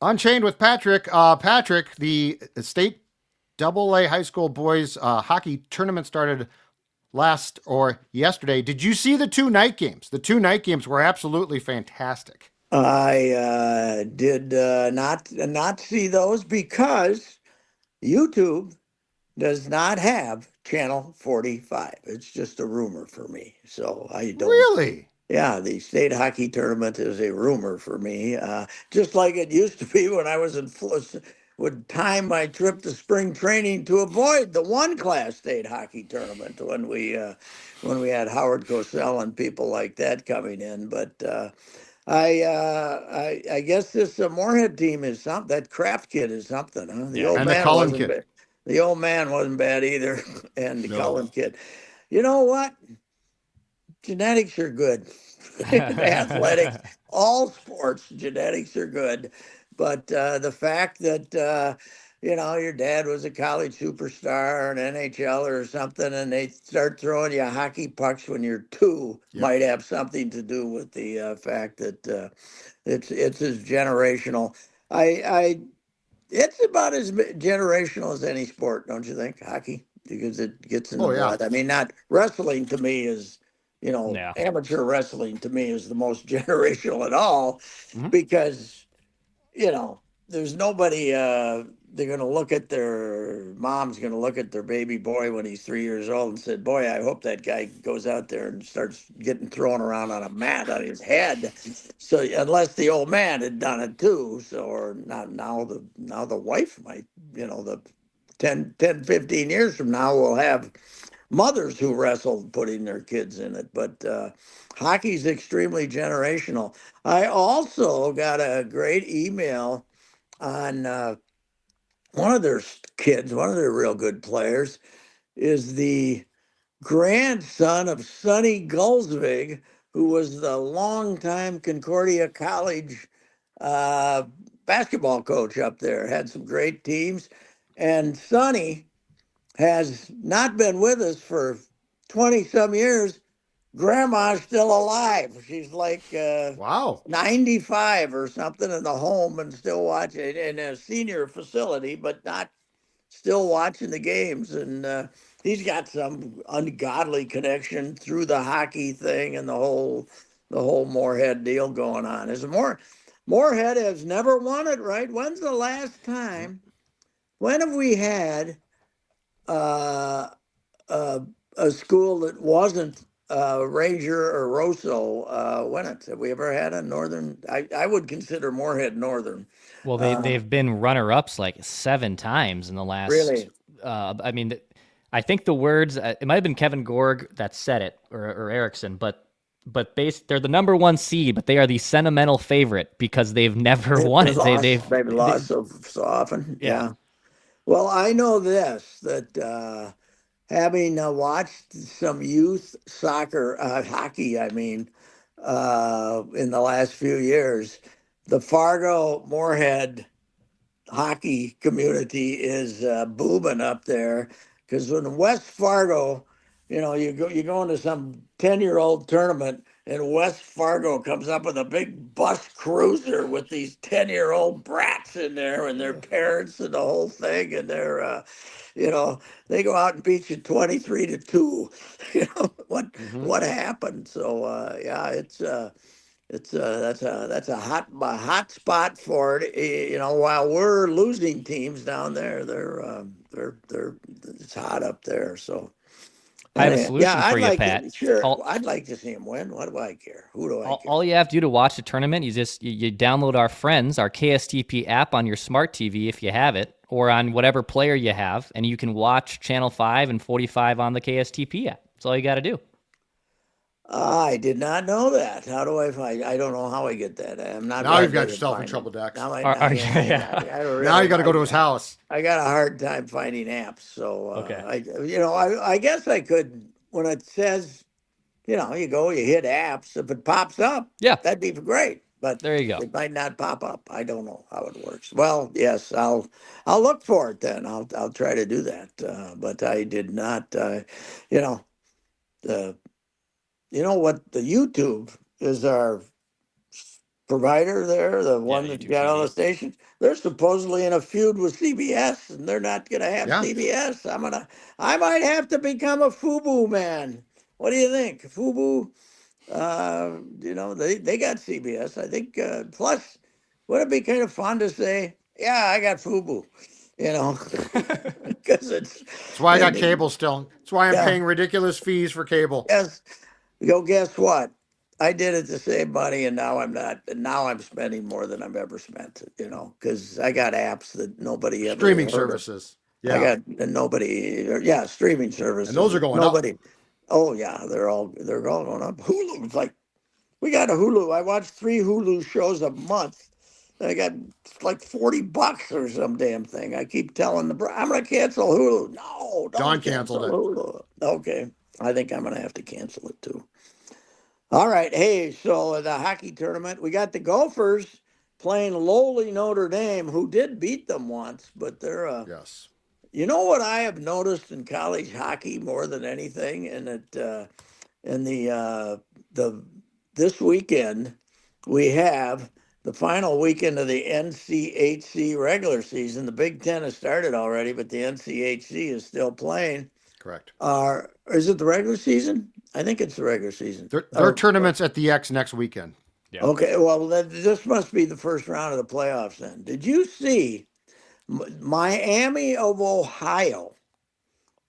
Unchained with Patrick. Patrick, the state double A high school boys hockey tournament started last or yesterday. Did you see the two night games? The two night games were absolutely fantastic. I did not see those because YouTube does not have channel 45. It's just a rumor for me. So I don't. Really? Yeah, the state hockey tournament is a rumor for me. Just like it used to be when I was in would time my trip to spring training to avoid the one class state hockey tournament when we had Howard Cosell and people like that coming in. But I guess this Moorhead team is something. That Kraft kid is something, huh? The Yeah, old And the man Cullen wasn't kid. bad. The old man wasn't bad either, and the No. Cullen kid. You know what? Genetics are good. Athletics, all sports, genetics are good. But the fact that your dad was a college superstar, an NHL or something, and they start throwing you hockey pucks when you're two Yep. might have something to do with the fact that it's as generational. I It's about as generational as any sport, don't you think? Hockey, because it gets in the Oh yeah. blood. I mean, not wrestling to me is, yeah. amateur wrestling to me is the most generational at all, Mhm. because you know, there's nobody. They're going to look at their mom's going to look at their baby boy when he's 3 years old and said, "Boy, I hope that guy goes out there and starts getting thrown around on a mat on his head." So unless the old man had done it too, so or not now the wife might, the 15 years from now we'll have mothers who wrestled putting their kids in it. But hockey's extremely generational. I also got a great email on one of their kids, one of their real good players, is the grandson of Sonny Gulsvig, who was the longtime Concordia College uh, basketball coach up there, had some great teams. And Sonny has not been with us for 20 some years. Grandma's still alive. She's like Wow. 95 or something in the home and still watching in a senior facility, but not still watching the games. And he's got some ungodly connection through the hockey thing and the whole Moorhead deal going on. Moorhead has never won it, right? When's the last time? When have we had uh, uh, a school that wasn't Ranger or Rosso win it? Have we ever had a Northern? I would consider Moorhead Northern. Well, Uh, they've been runner ups like 7 times in the last. really? I mean, I think the words it might have been Kevin Gorg that said it or Erickson, they're the number one seed, but they are the sentimental favorite because they've never They, won they it. lost. They've They lost so often. yeah. Yeah. Well, I know this that having watched some youth soccer, hockey, I mean, in the last few years, the Fargo Moorhead hockey community is booming up there, because when West Fargo, you go into some 10-year-old tournament and West Fargo comes up with a big bus cruiser with these 10-year-old brats in there and their parents and the whole thing, and you know they go out and beat you 23-2. what Hmm. what happened? So yeah, that's a hot spot for it. While we're losing teams down there, they're it's hot up there. So I have a anyway, yeah, solution for you, Pat. All I'd like to see him win. What do I care? Who do I care? all you have to do to watch the tournament, you download our friends, our KSTP app on your smart TV if you have it, or on whatever player you have, and you can watch Channel 5 and 45 on the KSTP app. That's all you got to do. I did not know that. How do I find? I don't know how I get that. I'm not Now very you've got good at yourself in finding. trouble, Dex. Yeah, Yeah. I Now you really, got to go to his house. I got a hard time finding apps. So Okay. I guess I could, when it says, you hit apps. If it pops up, Yeah. that'd be great. But There you go. it might not pop up. I don't know how it works. Well, yes, I'll look for it then. I'll try to do that. But I did not. You know the you know what the YouTube is our provider there, the one that YouTube got all the TV. stations. They're supposedly in a feud with CBS, and they're not going to have Yeah. CBS. I might have to become a FUBU man. What do you think, FUBU? They got CBS. I think. Plus, would it be kind of fun to say, "Yeah, I got FUBU," because it's. That's why I got cable still. That's why I'm Yeah. paying ridiculous fees for cable. Yes. Guess what? I did it to save money, and now I'm not. And now I'm spending more than I've ever spent. Because I got apps that nobody ever Streaming heard of. services. I Yeah. got streaming And those services. are going up. Nobody. Oh yeah, they're all going up. Hulu's like we got a Hulu. I watch 3 Hulu shows a month. I got like $40 or some damn thing. I keep telling I'm going to cancel Hulu. No, Don don't canceled cancel it. Hulu. Okay, I think I'm going to have to cancel it too. All right. Hey, so the hockey tournament, we got the Gophers playing lowly Notre Dame, who did beat them once, but they're. Yes. You know what I have noticed in college hockey more than anything, and in the this weekend we have the final weekend of the NCHC regular season. The Big Ten has started already, but the NCHC is still playing. Correct. Is it the regular season? I think it's the regular season. Their tournaments at the X next weekend. Yeah. Okay, well, this must be the first round of the playoffs then. Did you see Miami of Ohio?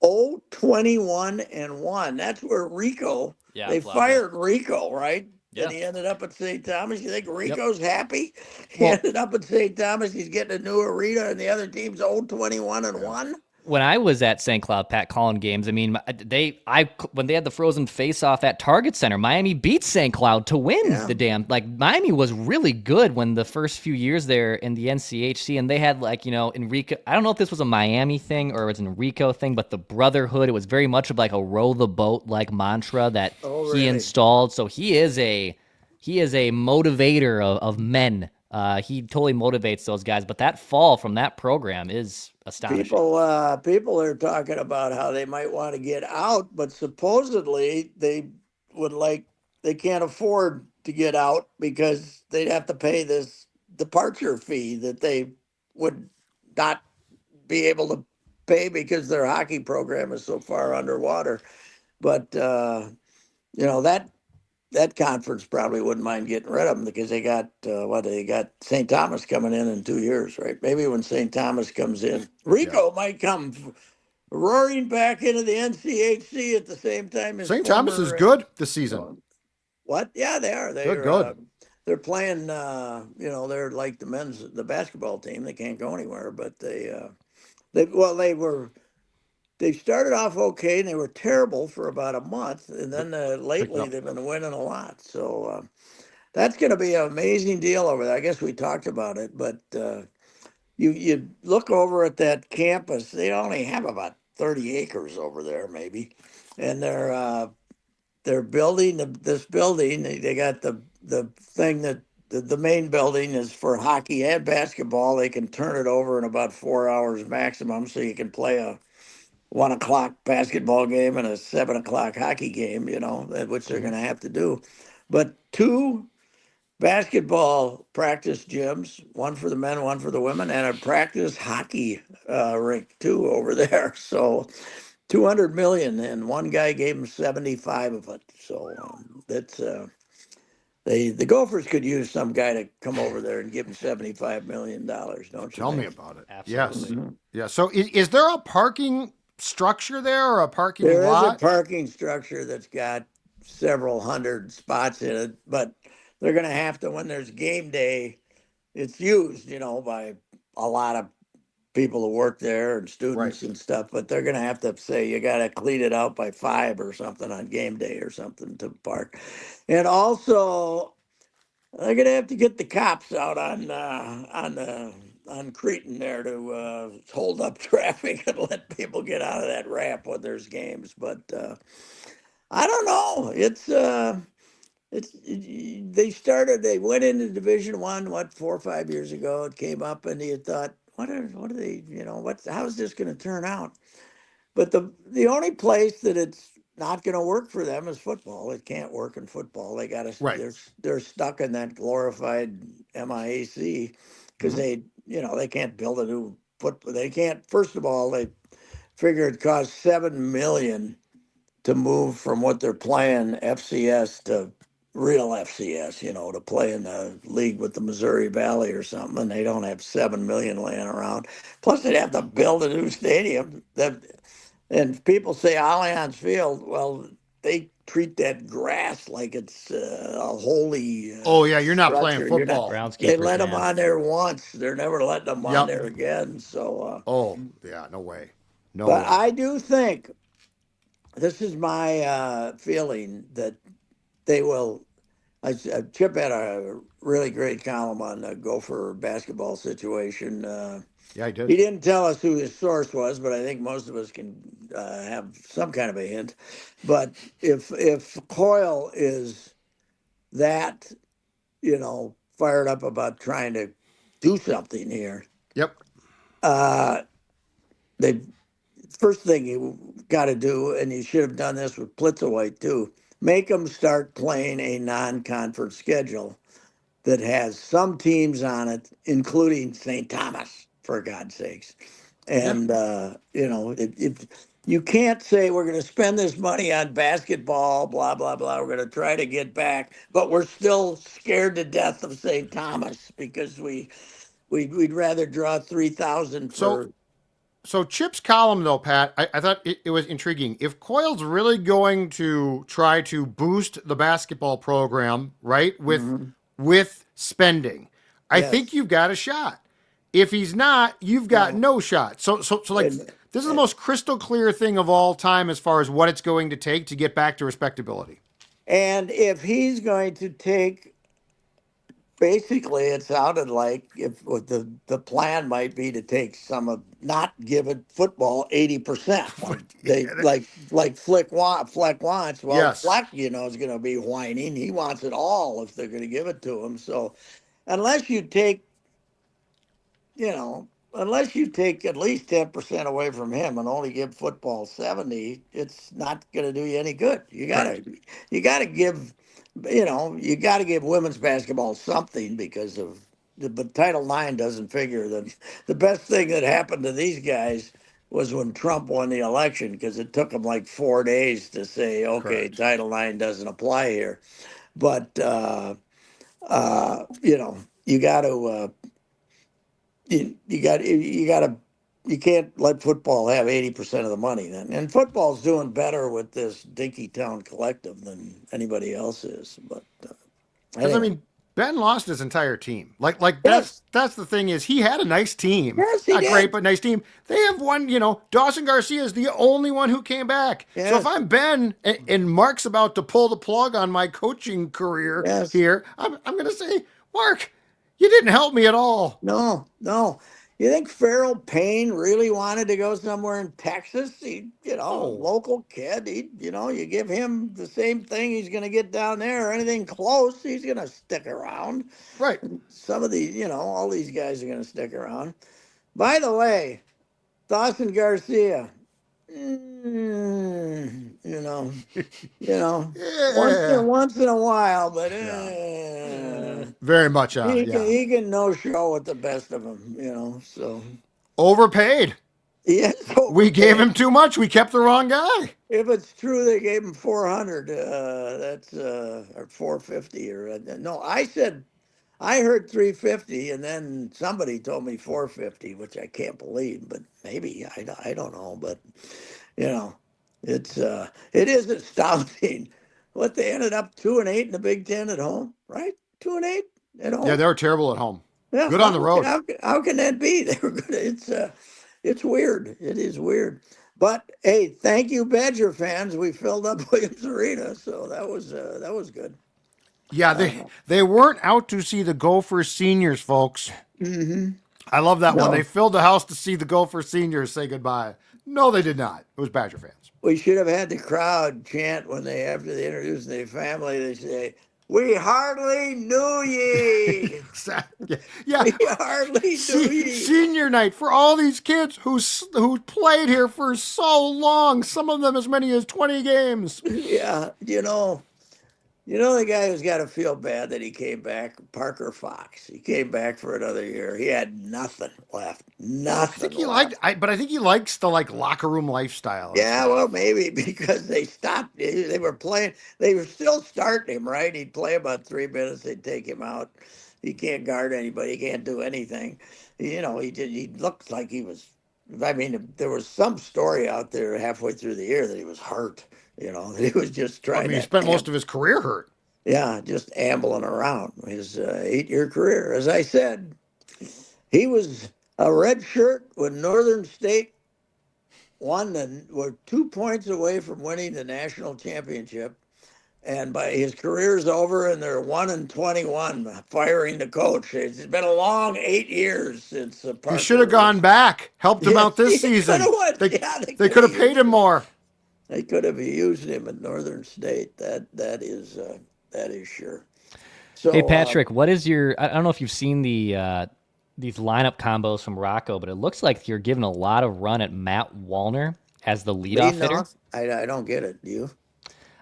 21-1. That's where Rico, Yeah, they Flacco. fired Rico, right? Yeah. And he ended up at St. Thomas. You think Rico's happy? He Well- ended up at St. Thomas. He's getting a new arena, and the other team's 21-1. When I was at St. Cloud, Pat calling games, I mean, when they had the frozen face-off at Target Center, Miami beat St. Cloud to win the damn. Like Miami was really good when the first few years there in the NCHC, and they had Enrico. I don't know if this was a Miami thing or it was an Enrico thing, but the brotherhood. It was very much of like a row the boat like mantra that he installed. So he is a motivator of men. He totally motivates those guys, but that fall from that program is astonishing. People are talking about how they might want to get out, but supposedly they can't afford to get out because they'd have to pay this departure fee that they would not be able to pay because their hockey program is so far underwater. But that conference probably wouldn't mind getting rid of them because they got St. Thomas coming in 2 years, right? Maybe when St. Thomas comes in, Rico might come roaring back into the NCHC at the same time as St. Thomas is good this season. What? Yeah, they are. They're good. They're playing. They're like the basketball team. They can't go anywhere, but they started off okay, and they were terrible for about a month, and then lately they've been winning a lot. So that's going to be an amazing deal over there. I guess we talked about it, but you look over at that campus. They only have about 30 acres over there, maybe, and they're building this building. They got the thing that. The main building is for hockey and basketball. They can turn it over in about 4 hours maximum, so you can play a 1 o'clock basketball game and a 7 o'clock hockey game, which they're going to have to do. But 2 basketball practice gyms, one for the men, one for the women, and a practice hockey rink too over there. So 200 million, and one guy gave him 75 of it. So that's the Gophers could use some guy to come over there and give him $75 million, don't you? Tell me think? about it. Absolutely. Yes. Yeah. So is there a parking structure there or a parking There is a lot? parking structure that's got several hundred spots in it, but they're going to have to, when there's game day, it's used, by a lot of people who work there and students and stuff, but they're going to have to say you got to clean it out by 5 or something on game day or something to park. And also, they're going to have to get the cops out on Cretan there to hold up traffic and let people get out of that ramp when there's games. But I don't know. They went into Division 1, 4 or 5 years ago. It came up, and you thought, what are they? How's this going to turn out? But the only place that it's not going to work for them is football. It can't work in football. They got to. Right. They're stuck in that glorified MIAC because they can't build a new football. They can't. First of all, they figure it costs $7 million to move from what they're playing FCS to real FCS, to play in the league with the Missouri Valley or something, and they don't have $7 million laying around. Plus, they'd have to build a new stadium. And people say Allianz Field. Well, they treat that grass like it's a holy Oh yeah, you're not playing structure. You're not. football. They Groundskeepers, let them man. on there once. They're never letting them on Yep. there again. So, Oh yeah, no way. No but way. I do think this is my feeling that they will. Chip had a really great column on the Gopher basketball situation. Yeah, I He did. didn't tell us who his source was, but I think most of us can have some kind of a hint. But if Coyle is that, fired up about trying to do something here, Yep. uh, they first thing you got to do, and you should have done this with Plitzowite too, make them start playing a non-conference schedule that has some teams on it, including St. Thomas, for God's sakes. Yeah. And if you can't say we're going to spend this money on basketball, blah blah blah, we're going to try to get back, but we're still scared to death of St. Thomas because we'd rather draw 3,000 So for. so Chip's column though, Pat, I thought it was intriguing. If Coyle's really going to try to boost the basketball program, right, Mhm. with spending, I think Yes, you've got a shot. If he's not, you've got no, no shot. So like and, this is the and most crystal clear thing of all time as far as what it's going to take to get back to respectability. and if he's going to take, basically, it sounded like if what the plan might be to take some of, not give it football 80%. Like Fleck wants. Well, Yes. Fleck, is going to be whining. He wants it all if they're going to give it to him. So unless you take, unless you take at least 10% away from him and only give football 70, it's not going to do you any good. Correct. You gotta give, you gotta give women's basketball something because of but Title IX doesn't figure. The best thing that happened to these guys was when Trump won the election, because it took them like 4 days to say, okay, Correct. Title IX doesn't apply here. But you got to you can't let football have 80% of the money then. And football's doing better with this Dinky Town Collective than anybody else is. But Because I anyway, mean, Ben lost his entire team. Like yes, that's the thing is he had a nice team, yes, he not great did. but nice team. They have one. Dawson Garcia is the only one who came back. So if Yes, I'm Ben and Mark's about to pull the plug on my coaching career yes. here, I'm gonna say, Mark, you didn't help me at all. No, no. You think Farrell Payne really wanted to go somewhere in Texas? Oh, Local kid. You give him the same thing he's going to get down there, or anything close, he's going to stick around. right. Some of these, all these guys are going to stick around. By the way, Dawson Garcia, mm, you know, you know, Yeah. once in a while, but Yeah. Very much. Yeah. he can no show with the best of them, So Overpaid. yes, We gave overpaid. him too much. We kept the wrong guy. If it's true they gave him 400, that's or 450 or no. I heard 350, and then somebody told me 450, which I can't believe, but maybe I don't know, but you know, it is astounding what they ended up 2-8 in the Big Ten at home, right? 2-8 at Yeah, home. they were terrible at home. Yeah, Good on the road. how can that be? They were good. It's weird. It is weird. But hey, thank you, Badger fans. We filled up Williams Arena, so that was good. Yeah, Uh, they weren't out to see the Gopher seniors, folks. hmm I love that one. They No, filled the house to see the Gopher seniors say goodbye. No, they did not. It was Badger fans. we should have had the crowd chant when after they introduce their family. They say, We hardly knew ye. Exactly. Yeah. We hardly knew ye. Senior night for all these kids who played here for so long. Some of them as many as 20 games. Yeah, the guy who's got to feel bad that he came back, Parker Fox. He came back for another year. He had nothing left. Nothing left. But I think he likes the locker room lifestyle. And Yeah, stuff. well, maybe because they stopped. They were playing. They were still starting him, right? He'd play about 3 minutes. They'd take him out. He can't guard anybody. He can't do anything. He looked like he was. I mean, there was some story out there halfway through the year that he was hurt. That he was just I trying mean, he to. spent most of his career hurt. Yeah, just ambling around his 8-year career. As I said, he was a red shirt when Northern State were 2 points away from winning the national championship. And by his career's over, and they're 1-21, firing the coach. It's been a long 8 years since Parker. He should have gone back, helped him out this season. They could have paid him more. They could have used him at Northern State. That is sure. So, hey Patrick, what is your? I don't know if you've seen these lineup combos from Rocco, but it looks like you're giving a lot of run at Matt Wallner as the leadoff hitter. I don't get it. Do you?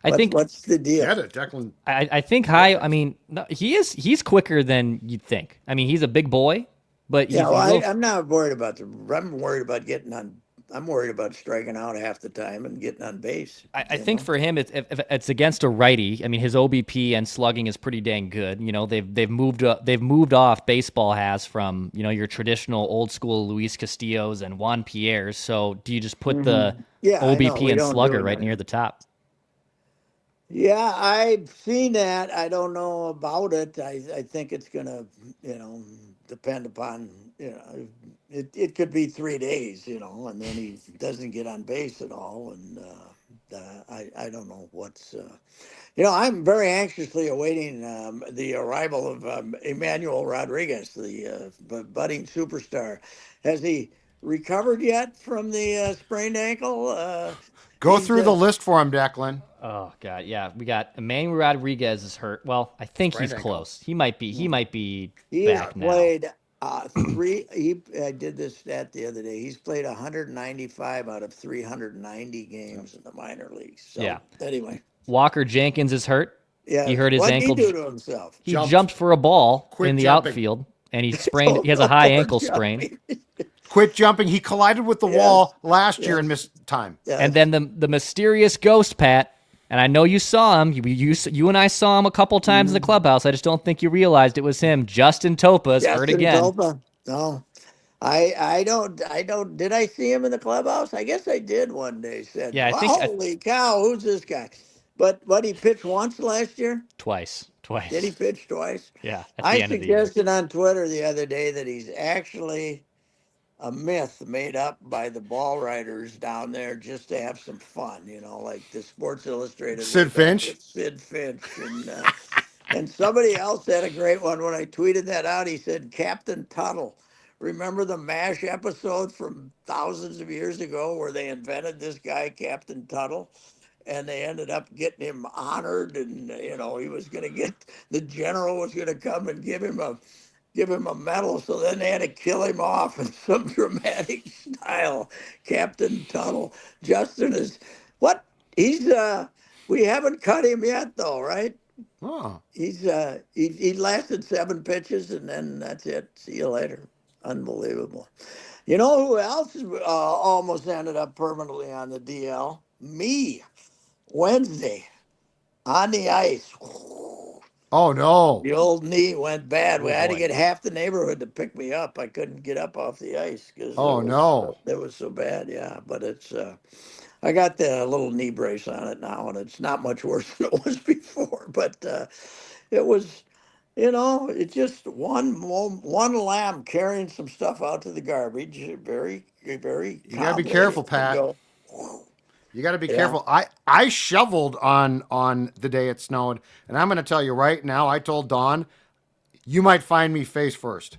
I think what's the deal? Get it, Declan. I think I mean, no, he's quicker than you'd think. I mean, he's a big boy, but I'm not worried about I'm worried about getting on. I'm worried about striking out half the time and getting on base. I think for him, if it's against a righty, I mean, his OBP and slugging is pretty dang good. They've moved off. Baseball has from your traditional old school Luis Castillos and Juan Pierre's. So do you just put the OBP and slugger right near the top? Yeah, I've seen that. I don't know about it. I think it's gonna depend upon it could be 3 days, and then he doesn't get on base at all, and I don't know what's. I'm very anxiously awaiting the arrival of Emmanuel Rodriguez, the budding superstar. Has he recovered yet from the sprained ankle? Go through the list for him, Declan. Oh God, yeah, we got Emmanuel Rodriguez is hurt. Well, I think he's close. He might be. He might be back now. Played I did this stat the other day. He's played 195 out of 390 games in the minor leagues. So, yeah. Anyway, Walker Jenkins is hurt. Yeah. He hurt his ankle. What did he do to himself? He jumped for a ball in the outfield, and he sprained. He has a high ankle sprain. Quit jumping. He collided with the wall last year and missed time. Yes. And then the mysterious ghost, Pat. And I know you saw him. You and I saw him a couple times in the clubhouse. I just don't think you realized it was him. Justin Topa's hurt again. Topa. No, I don't. Did I see him in the clubhouse? I guess I did one day. Said, yeah, I think. Holy cow, who's this guy? But he pitched once last year. Twice. Did he pitch twice? Yeah. I suggested on Twitter the other day that he's actually a myth made up by the ball writers down there just to have some fun, like the Sports Illustrated. Sid Finch. And somebody else had a great one when I tweeted that out. He said, Captain Tuttle. Remember the MASH episode from thousands of years ago where they invented this guy, Captain Tuttle? And they ended up getting him honored, and he was going to get, the general was going to come and give him a medal. So then they had to kill him off in some dramatic style. Captain Tuttle. Justin is what? He's we haven't cut him yet though, right? Oh. He's he lasted 7 pitches and then that's it. See you later. Unbelievable. You know who else almost ended up permanently on the DL? Me. Wednesday on the ice. Oh, no. The old knee went bad. We had to get half the neighborhood to pick me up. I couldn't get up off the ice. No. It was so bad, yeah. But it's, I got the little knee brace on it now, and it's not much worse than it was before. But it was, it's just one lamb carrying some stuff out to the garbage. Very, very. You got to be careful, Pat. You got to be careful. I shoveled on the day it snowed, and I'm going to tell you right now, I told Dawn, you might find me face first.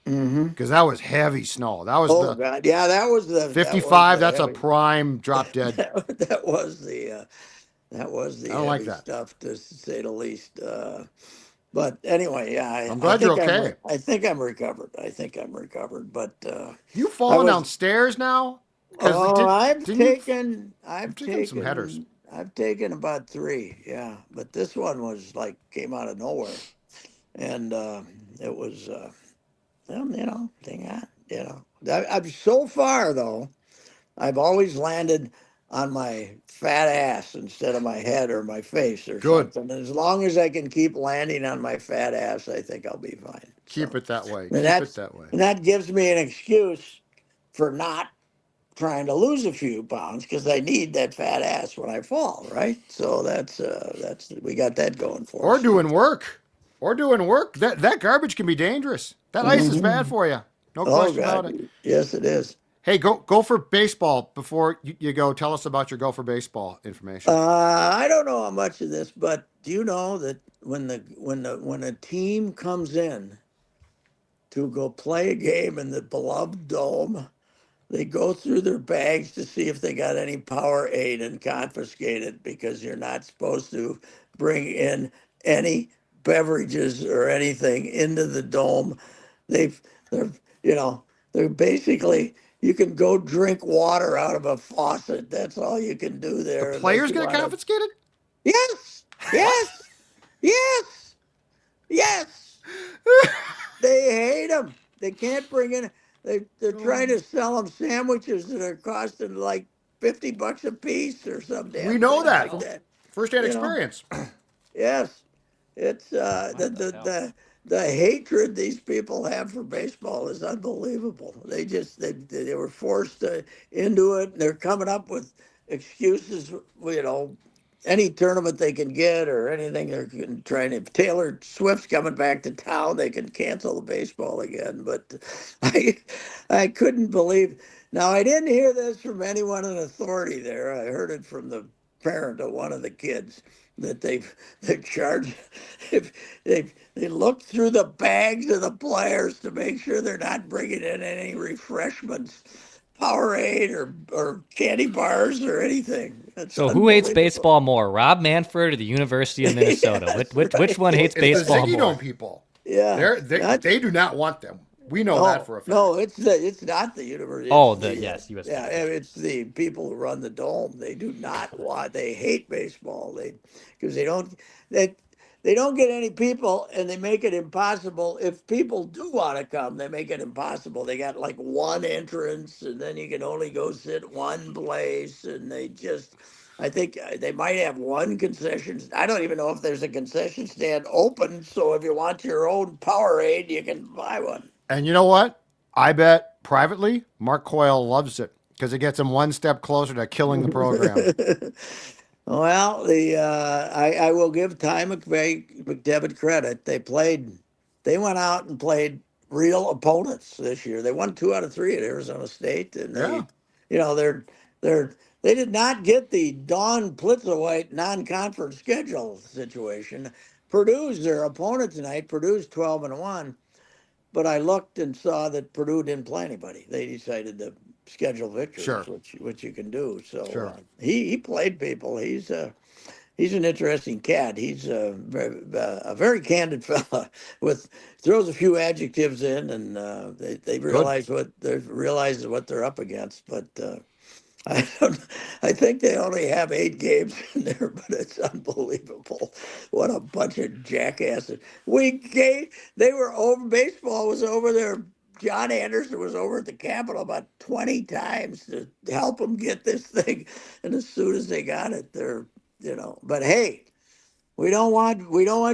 Because that was heavy snow. That was God. Yeah, that was the 55. That's a prime drop dead. that was That was the I don't like heavy that. stuff, to say the least. But anyway, yeah, I'm glad you're okay. I think I'm recovered. I think I'm recovered. But You I falling was. downstairs now? Because Oh, didn't you? I've You've taken some headers. taken about three. Yeah, but this one was like came out of nowhere, and it was, thing on, I'm so far though. I've always landed on my fat ass instead of my head or my face or Good. something. And as long as I can keep landing on my fat ass, I think I'll be fine. Keep So, it that way. and Keep it that way. that gives me an excuse for not trying to lose a few pounds because I need that fat ass when I fall, right? So that's we got that going for Or us. doing work. Or doing work. That garbage can be dangerous. That ice is bad Mhm. for you. No Oh question God, about it. yes it is. Hey, go for baseball before you go. Tell us about your go for baseball information. I don't know how much of this, but do you know that when a team comes in to go play a game in the beloved dome, they go through their bags to see if they got any Powerade and confiscate it because you're not supposed to bring in any beverages or anything into the dome. They've they're you know they're basically, you can go drink water out of a faucet. That's all you can do The there unless players you get want to. confiscated? Yes, What? yes, yes, yes. They hate them. They can't bring in. They're trying to sell them sandwiches that are costing like $50 a piece or some We damn know thing that like from that. firsthand You know. experience. Yes, it's What the hell? the hatred these people have for baseball is unbelievable. They were forced into it. And they're coming up with excuses. Any tournament they can get or anything. They're trying to. If Taylor Swift's coming back to town, they can cancel the baseball again. But I I couldn't believe. Now I didn't hear this from anyone in authority there. I heard it from the parent of one of the kids that they charge if they look through the bags of the players to make sure they're not bringing in any refreshments, Powerade or candy bars or anything. That's So who hates unbelievable. baseball more, Rob Manfred or the University of Minnesota? Yes, Which right. one hates It's the baseball Ziggy more? Dome people. Yeah, that's They do not want them. We know that no, for a no. fact. It's not the university. It's Oh, the the yes, U.S. yeah. Beverage. It's the people who run the dome. They do not want. They hate baseball. Because they they don't get any people, and they make it impossible. If people do want to come, they make it impossible. They got like one entrance, and then you can only go sit one place, and they just. I think they might have one concession. I don't even know if there's a concession stand open. So if you want your own Powerade, you can buy one. And you know what? I bet privately, Mark Coyle loves it because it gets him one step closer to killing the program. Well, I will give Ty McDevitt credit. They went out and played real opponents this year. They won 2 out of 3 at Arizona State, and Yeah. they're they did not get the Don Plitzowite non-conference schedule situation. Purdue's their opponent tonight. Purdue's 12-1. But I looked and saw that Purdue didn't play anybody. They decided to schedule victories, Sure. which you can do. So Sure. he played people. He's an interesting cat. He's a very candid fella with throws a few adjectives in, and they Good. realize what they're up against. But I don't. I think they only have 8 games in there, but it's unbelievable. What a bunch of jackasses! They were over. Baseball was over there. John Anderson was over at the Capitol about 20 times to help them get this thing, and as soon as they got it, they're. But hey, we don't want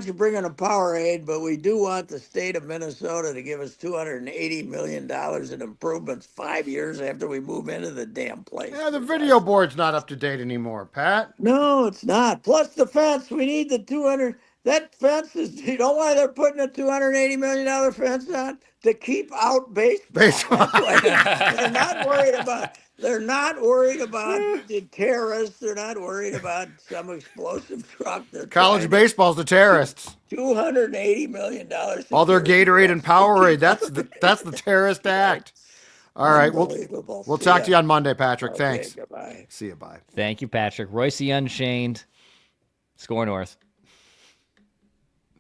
you bringing a Powerade, but we do want the state of Minnesota to give us $280 million in improvements 5 years after we move into the damn place. Yeah, the For video God's board's not up to date anymore, Pat. No, it's not. Plus the fence. We need the 200. That fence is. You know why they're putting a $280 million fence on? To keep out baseball. Baseball. That's why they're not worried about. They're not worried about the terrorists. They're not worried about some explosive truck. They're College trying to baseball's the terrorists. $280 All their security Gatorade and fence to Powerade. keep That's the terrorist act. All right. Unbelievable. We'll See talk ya. to you on Monday, Patrick. Okay, Thanks. goodbye. See you. Bye. Thank you, Patrick. Reusse Unchained. Score North.